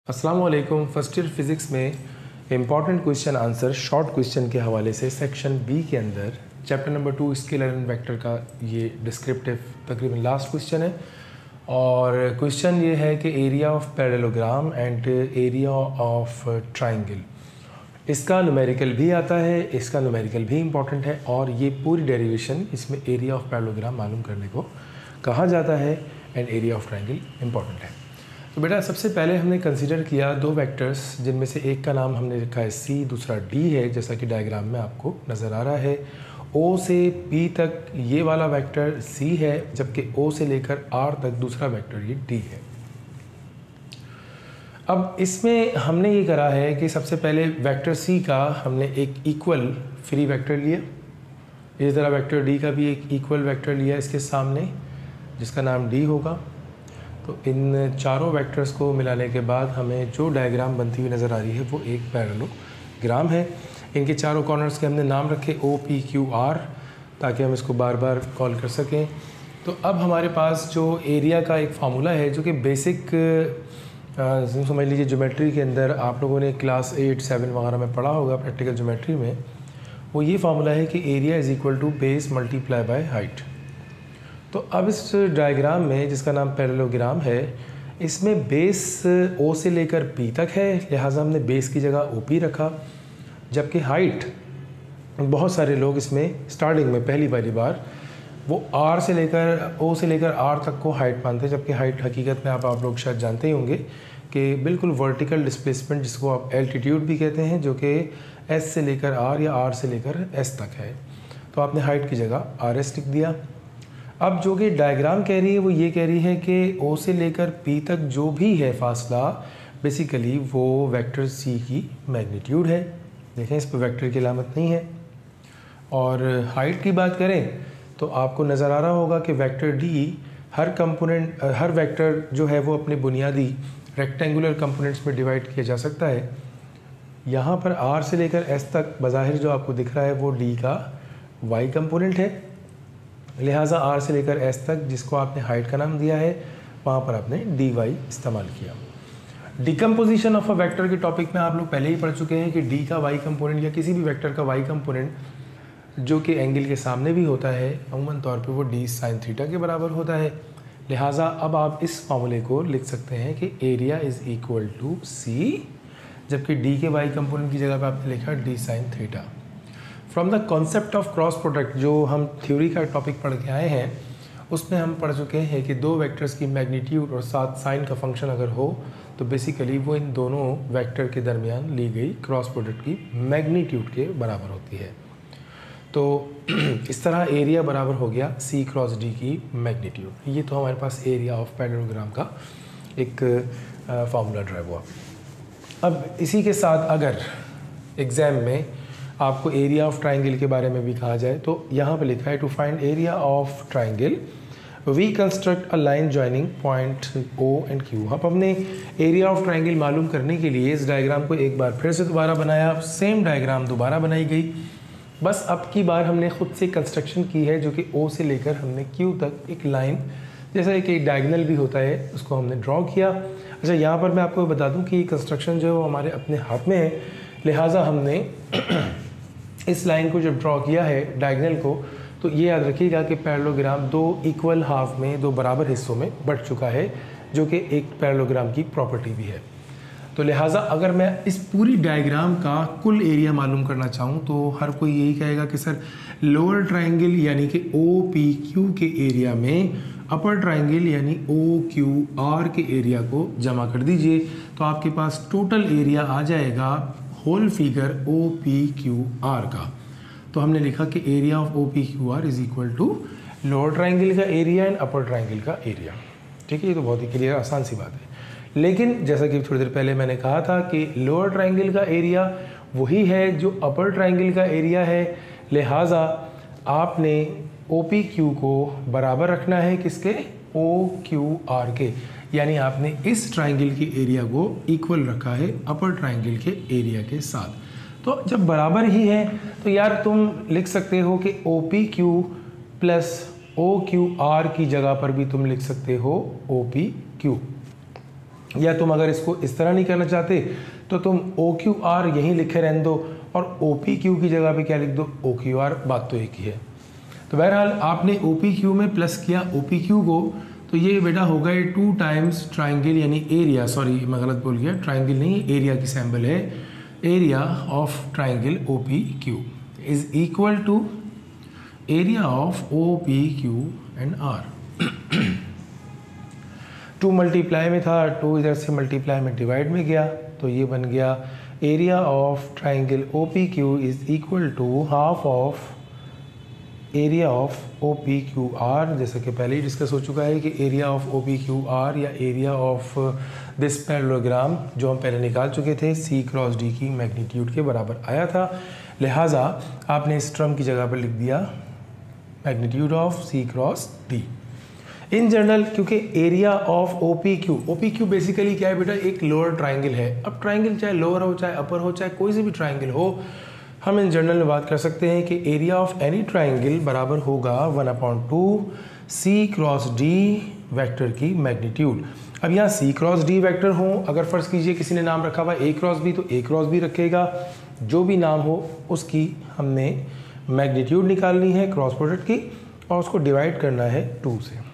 अस्सलाम वालेकुम। First year physics में important question answer short question के हवाले से सेक्शन बी के अंदर chapter number 2 scalar and vector का ये डिस्क्रिप्टिव तकरीबन लास्ट क्वेश्चन है। और क्वेश्चन ये है कि area of parallelogram and area of triangle, इसका न्यूमेरिकल भी आता है, इसका न्यूमेरिकल भी इम्पॉर्टेंट है और ये पूरी डेरिवेशन इसमें एरिया ऑफ पैरेललोग्राम मालूम करने को कहा जाता है and area of triangle important है। तो बेटा सबसे पहले हमने कंसीडर किया दो वेक्टर्स जिनमें से एक का नाम हमने रखा है सी, दूसरा डी है, जैसा कि डायग्राम में आपको नज़र आ रहा है। ओ से पी तक ये वाला वेक्टर सी है, जबकि ओ से लेकर आर तक दूसरा वेक्टर ये डी है। अब इसमें हमने ये करा है कि सबसे पहले वेक्टर सी का हमने एक इक्वल फ्री वेक्टर लिया, इसी तरह वेक्टर डी का भी एक इक्वल वेक्टर लिया इसके सामने जिसका नाम डी होगा। तो इन चारों वेक्टर्स को मिलाने के बाद हमें जो डायग्राम बनती हुई नज़र आ रही है वो एक पैरेललोग्राम है। इनके चारों कॉर्नर्स के हमने नाम रखे ओ पी क्यू आर, ताकि हम इसको बार बार कॉल कर सकें। तो अब हमारे पास जो एरिया का एक फार्मूला है जो कि बेसिक समझ लीजिए ज्योमेट्री के अंदर आप लोगों ने क्लास 8, 7 वगैरह में पढ़ा होगा प्रैक्टिकल ज्योमेट्री में, वो ये फार्मूला है कि area is equal to base multiply by height. तो अब इस डायग्राम में जिसका नाम पैरेललोग्राम है, इसमें बेस ओ से लेकर पी तक है, लिहाजा हमने बेस की जगह ओ पी रखा, जबकि हाइट बहुत सारे लोग इसमें स्टार्टिंग में पहली बार वो आर से लेकर ओ से लेकर आर तक को हाइट मानते हैं, जबकि हाइट हकीकत में आप लोग शायद जानते ही होंगे कि बिल्कुल वर्टिकल डिस्प्लेसमेंट जिसको आप एल्टीट्यूड भी कहते हैं, जो कि एस से लेकर आर या आर से लेकर एस तक है। तो आपने हाइट की जगह आर एस लिख दिया। अब जो कि डायग्राम कह रही है वो ये कह रही है कि ओ से लेकर पी तक जो भी है फासला, बेसिकली वो वेक्टर सी की मैग्नीट्यूड है। देखें इस पर वेक्टर की अलामत नहीं है। और हाइट की बात करें तो आपको नज़र आ रहा होगा कि वेक्टर डी हर वेक्टर जो है वो अपने बुनियादी रेक्टेंगुलर कंपोनेंट्स में डिवाइड किया जा सकता है। यहाँ पर आर से लेकर एस तक बज़ाहिर जो आपको दिख रहा है वो डी का वाई कंपोनेंट है, लिहाजा आर से लेकर एस तक जिसको आपने हाइट का नाम दिया है वहाँ पर आपने डी वाई इस्तेमाल किया। डिकम्पोजिशन ऑफ अ वेक्टर के टॉपिक में आप लोग पहले ही पढ़ चुके हैं कि डी का वाई कंपोनेंट या किसी भी वेक्टर का वाई कंपोनेंट जो कि एंगल के सामने भी होता है, अमूमन तौर पे वो डी साइन थीटा के बराबर होता है। लिहाजा अब आप इस फार्मूले को लिख सकते हैं कि एरिया इज़ इक्वल टू सी, जबकि डी के वाई कंपोनेंट की जगह पर आपने लिखा D sine theta. From the concept of cross product जो हम थ्योरी का टॉपिक पढ़ के आए हैं, उसमें हम पढ़ चुके हैं कि दो वेक्टर्स की मैग्नीट्यूड और साथ साइन का फंक्शन अगर हो तो बेसिकली वो इन दोनों वेक्टर के दरमियान ली गई क्रॉस प्रोडक्ट की मैग्नीट्यूड के बराबर होती है। तो इस तरह एरिया बराबर हो गया सी क्रॉस डी की मैग्नीट्यूड। ये तो हमारे पास एरिया ऑफ पैरेललोग्राम का एक फार्मूला ड्राइव हुआ। अब इसी के साथ अगर एग्ज़ाम में आपको एरिया ऑफ ट्राइंगल के बारे में भी कहा जाए तो यहाँ पे लिखा है to find area of triangle we construct a line joining point O and Q. अब हमने एरिया ऑफ ट्राइंगल मालूम करने के लिए इस डायग्राम को एक बार फिर से दोबारा बनाया, सेम डायग्राम दोबारा बनाई गई, बस अब की बार हमने खुद से कंस्ट्रक्शन की है जो कि ओ से लेकर हमने क्यू तक एक लाइन जैसा एक डायगनल भी होता है उसको हमने ड्रॉ किया। अच्छा, यहाँ पर मैं आपको बता दूँ कि कंस्ट्रक्शन जो है वो हमारे अपने हाथ में है, लिहाजा हमने इस लाइन को जब ड्रॉ किया है डायगनल को, तो ये याद रखिएगा कि पैरेललोग्राम दो इक्वल हाफ में, दो बराबर हिस्सों में बंट चुका है, जो कि एक पैरेललोग्राम की प्रॉपर्टी भी है। तो लिहाजा अगर मैं इस पूरी डायग्राम का कुल एरिया मालूम करना चाहूँ तो हर कोई यही कहेगा कि सर लोअर ट्राइंगल यानी कि ओ पी क्यू के एरिया में अपर ट्राइंगल यानी ओ क्यू आर के एरिया को जमा कर दीजिए, तो आपके पास टोटल एरिया आ जाएगा whole figure O P Q R का। तो हमने लिखा कि area of O P Q R is equal to lower triangle का एरिया एंड अपर ट्राइंगल का एरिया। ठीक है, ये तो बहुत ही क्लियर आसान सी बात है। लेकिन जैसा कि थोड़ी देर पहले मैंने कहा था कि लोअर ट्राइंगल का एरिया वही है जो अपर ट्राइंगल का एरिया है, लिहाजा आपने ओ पी क्यू को बराबर रखना है किसके, ओ क्यू आर के, यानी आपने इस ट्राइंगल के एरिया को इक्वल रखा है अपर ट्राइंगल के एरिया के साथ। तो जब बराबर ही है तो यार तुम लिख सकते हो कि O P Q plus O Q R की जगह पर भी तुम लिख सकते हो ओ पी क्यू। या तुम अगर इसको इस तरह नहीं करना चाहते तो तुम ओ क्यू आर यहीं लिखे रहने दो और ओ पी क्यू की जगह पे क्या लिख दो, ओ क्यू आर। बात तो एक ही है। तो बहरहाल आपने ओ पी क्यू में प्लस किया ओ पी क्यू को, तो ये बेटा हो गए 2 टाइम्स ट्राइंगल यानी एरिया, सॉरी मैं गलत बोल गया, ट्राइंगल नहीं एरिया की सैम्बल है, area of triangle O P Q is equal to area of O P Q and R. 2 multiply में था, 2 इधर से मल्टीप्लाई में डिवाइड में गया, तो ये बन गया area of triangle O P Q is equal to half of area of O P Q R. जैसे कि पहले ही डिस्कस हो चुका है कि area of O P Q R या एरिया ऑफ दिस पैरेललोग्राम जो हम पहले निकाल चुके थे सी क्रॉस डी की मैग्नीट्यूड के बराबर आया था, लिहाजा आपने इस टर्म की जगह पर लिख दिया magnitude of c cross d. In general क्योंकि area of O P Q basically क्या है बेटा, एक लोअर ट्राइंगल है। अब ट्राइंगल चाहे लोअर हो चाहे अपर हो चाहे कोई से भी ट्राइंगल हो, हम इन जनरल में बात कर सकते हैं कि एरिया ऑफ एनी ट्राइंगल बराबर होगा 1/2 सी क्रॉस डी वेक्टर की मैग्नीट्यूड। अब यहाँ सी क्रॉस डी वेक्टर हो, अगर फ़र्ज़ कीजिए किसी ने नाम रखा हुआ ए क्रॉस बी, तो ए क्रॉस बी रखेगा, जो भी नाम हो उसकी हमने मैग्नीट्यूड निकालनी है क्रॉस प्रोडक्ट की और उसको डिवाइड करना है 2 से।